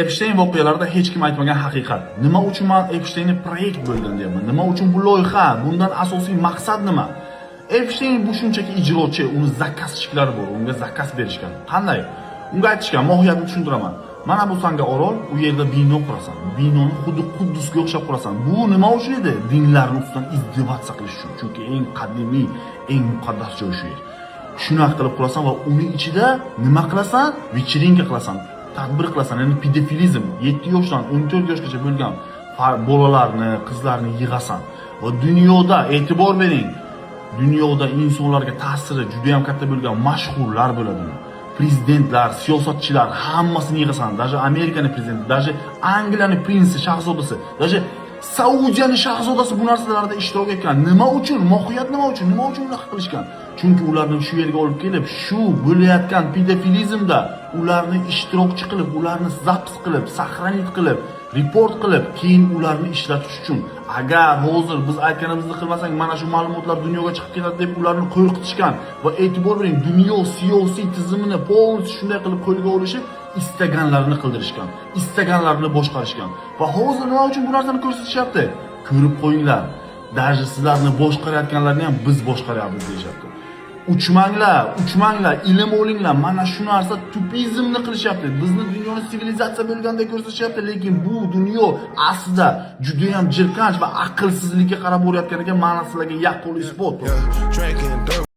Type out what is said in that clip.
Epstein voqealarida hech kim aytmagan haqiqat. Nima uchun men Epsteinni proyekt bo'lgan deyman? Nima uchun bu loyiha? Bundan asosiy maqsad nima? Epstein bu shunchaki ijrochi, uni zakazchiklari bor, unga zakaz berishgan. Qanday? Unga aytishgan, mohiyatini tushuntiraman. Mana bu sanga orol, u yerda bino qurasan. Binoni xuddi Quddusga o'xshab qurasan. Bu nima uchun edi? Dinlarning ustidan izdivatsiya qilish uchun. Chunki eng qadimiy, eng muqaddas joy shu yer. Shunaqa qilib qurasan va uning ichida nima qilasan? Vechirinka qilasan, tadbir qilasan. Ya'ni pedofilizm 7 yoshdan 14 yoshgacha bo'lgan bolalarni, qizlarni yig'asan. Va dunyoda e'tibor bering. Dunyoda insonlarga ta'siri juda ham katta bo'lgan mashhurlar bo'ladi. Prezidentlar, siyosatchilar hammasini yig'asan. Даже Amerikaning prezidenti, даже Angliyaning prinsi, shahzodasi, даже Saudiyaning shahzodasi bu narsalarda ishtirok etgan. Nima uchun? Mohiyat nima uchun? Nima uchun unaqa qilishgan? Chunki ularni shu yerga olib kelib, shu bo'layotgan pedofilizmda ularni ishtirokchi qilib, ularni zaps qilib, saqlanib qilib, report qilib, keyin ularni ishlatish uchun. Agar hozir biz aytganimizni qilmasak, mana shu ma'lumotlar dunyoga chiqib ketadi deb ularni qo'rqitishgan va e'tibor bering, dunyo siyosiy tizimini polностью shunday qilib qo'lga olishib, istaganlarini qildirishgan, istaganlarini boshqarishgan. Va hozir nima uchun bu narsani ko'rsatishyapti? Ko'rib qo'yinglar. Даже sizlarni boshqarayotganlarni ham biz boshqaryapmiz deyapti. Uchmanglar, ilm olinglar. Mana shu narsa tupizmni qilishyapti. Bizni dunyoni sivilizatsiya bo'lgandek ko'rsatishyapti, lekin bu dunyo aslida juda ham jirkanch va aqlsizlikka qarab borayotganiga mana sizlarga yaqqol isbot.